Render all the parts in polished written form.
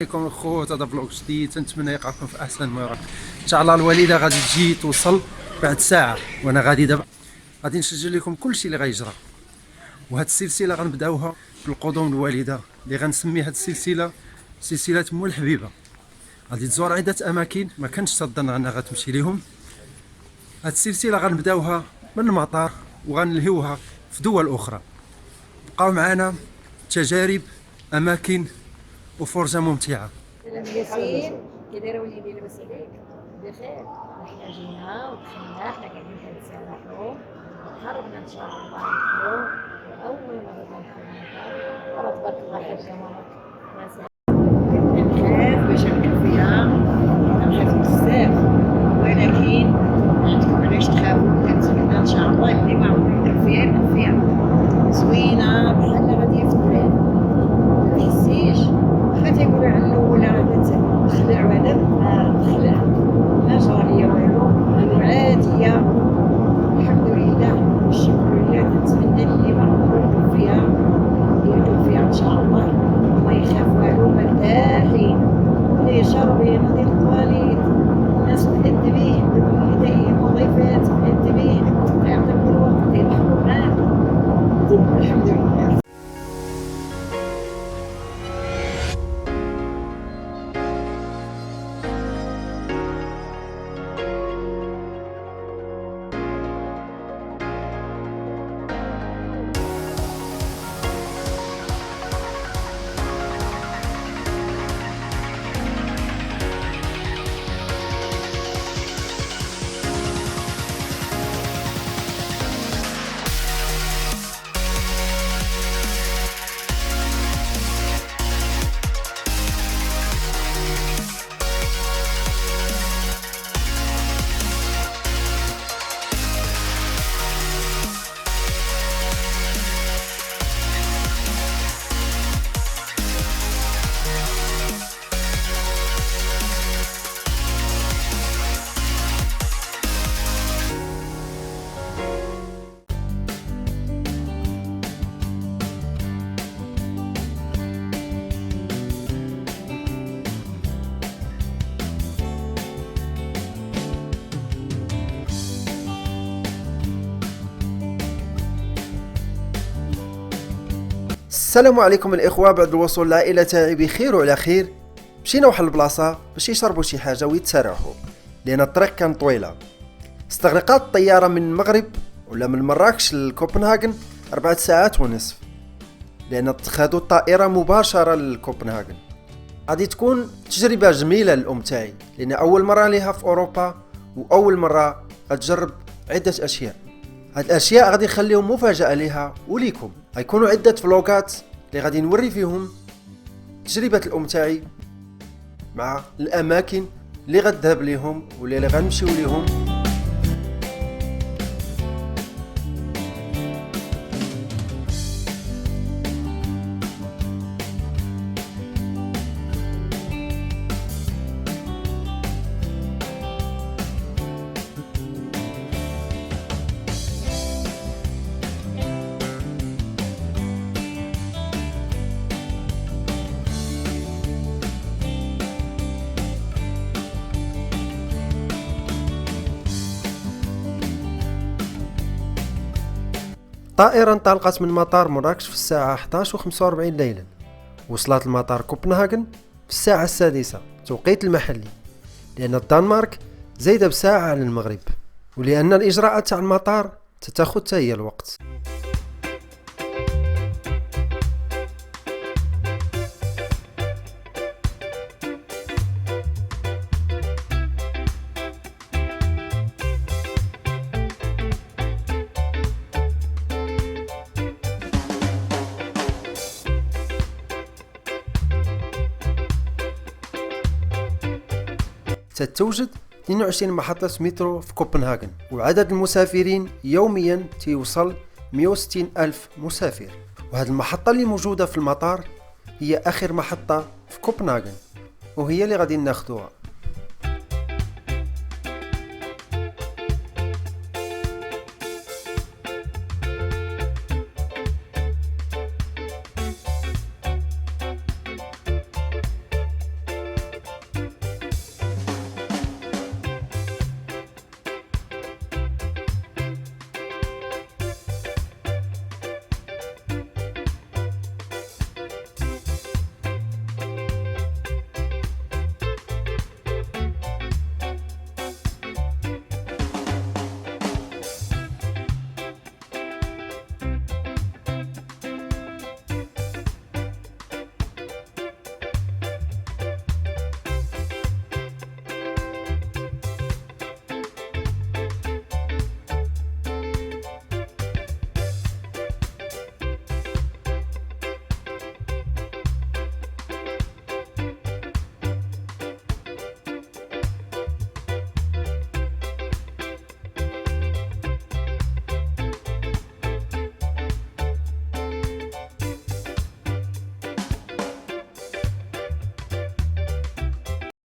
عليكم الخوت، هذا فلوق جديد. تنتمنى يقعكم في احسن ما راك. ان شاء الله الوالده غادي تجي توصل بعد ساعه، وانا غادي دابا غادي نسجل لكم كلشي اللي غيجرى. وهاد السلسله غنبداوها بالقدوم الوالده اللي غنسمي هاد السلسله سلسله مول الحبيبه. غادي تزور عده اماكن ما كانش تظن انها غتمشي ليهم. هاد السلسله غنبداوها من المطار وغنلهيوها في دول اخرى. بقاو معنا تجارب، اماكن وفرصه ممتعه. سلام ياسين، كي دايره وليدي لاباس عليك؟ بخير. حنا جينا ودخلنا، حنا قاعدين كنتسامحوا وقربنا ان شاء الله ندخلوا. اول مره ندخل المطار، تبارك الله حاجه مبارك. كنخاف باش نركب فيها، كنخاف بزاف، ولكن عندكم علاش تخافوا. كنتمنى ان شاء الله اللي ما عمرو نركب فيها يركب فيها. زوينه بحال غاديه في الطريق، ما تحسيش واخا تيقولوا على الاولى غادا تخلع وهذا ما تخلع، ما جرى ليا والو، عاديه الحمد لله والشكر لله. كنتمنى اللي ما عمرو يركب فيها يركب فيها ان شاء الله، وما يخاف والو، مرتاحين. اللي شاربين ديال الطواليت، الناس مؤدبين بالوالدين والضيفات مؤدبين، يعطيكم الوقت يضحكوا معاكم، الحمد لله. السلام عليكم الاخوه. بعد الوصول العائله تاعي بخير وعلى خير، مشينا واحد البلاصه باش يشربوا شي حاجه ويتسرحوا، لان الطريق كان طويله. استغرقت الطياره من المغرب ولا من مراكش لكوبنهاغن 4 ساعات ونصف، لان خدوا الطائره مباشره لكوبنهاغن. غادي تكون تجربه جميله للام تاعي، لان اول مره ليها في اوروبا واول مره غتجرب عده اشياء. هاد الاشياء غادي نخليهم مفاجاه ليها وليكم. غيكونوا عده فلوقات اللي غادي نوري فيهم تجربه الام تاعي مع الاماكن اللي غتذهب ليهم واللي غنمشيو ليهم. الطائرة انطلقت من مطار مراكش في الساعة 11:45 ليلا، وصلت المطار كوبنهاغن في الساعة 6 توقيت المحلي، لأن الدنمارك زايدة بساعة على المغرب، ولأن الإجراءات تاع المطار تتاخد هي الوقت. تتوجد 22 محطة مترو في كوبنهاغن، وعدد المسافرين يوميا تيوصل 160 ألف مسافر. وهذه المحطة اللي موجودة في المطار هي آخر محطة في كوبنهاغن، وهي اللي غادي ناخدوها.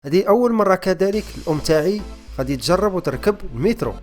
هذه اول مره كذلك الام تاعي غادي تجرب وتركب المترو.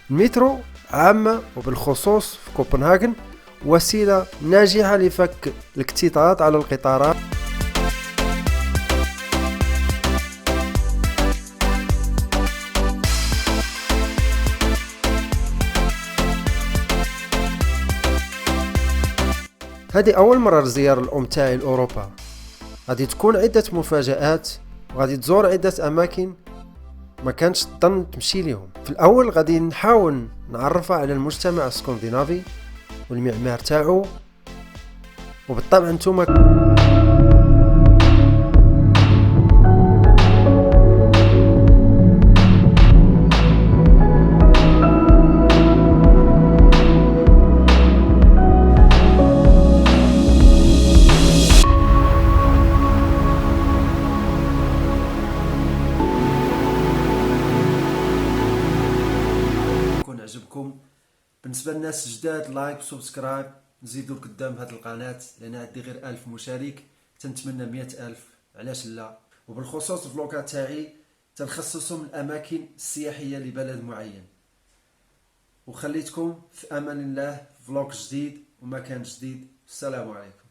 المترو عامة وبالخصوص في كوبنهاغن وسيلة ناجحة لفك الاكتظاظ على القطارات. هذه أول مرة زيارة الأم تاعي لأوروبا، غادي تكون عدة مفاجآت وغادي تزور عدة أماكن ما كانش تظن تمشي لهم. في الأول غادي نحاول نعرفها على المجتمع الاسكندنافي والمعمار تاعو، وبالطبع نتوما عجبكم. بالنسبه للناس الجداد لايك وسبسكرايب، نزيدوا قدام هذه القناه لان عندي غير 1000 مشارك، تنتمنى 100,000 علاش لا. وبالخصوص الفلوقات تاعي تنخصصهم الاماكن السياحيه لبلد معين. وخليتكم في امان الله، فلوق جديد ومكان جديد. السلام عليكم.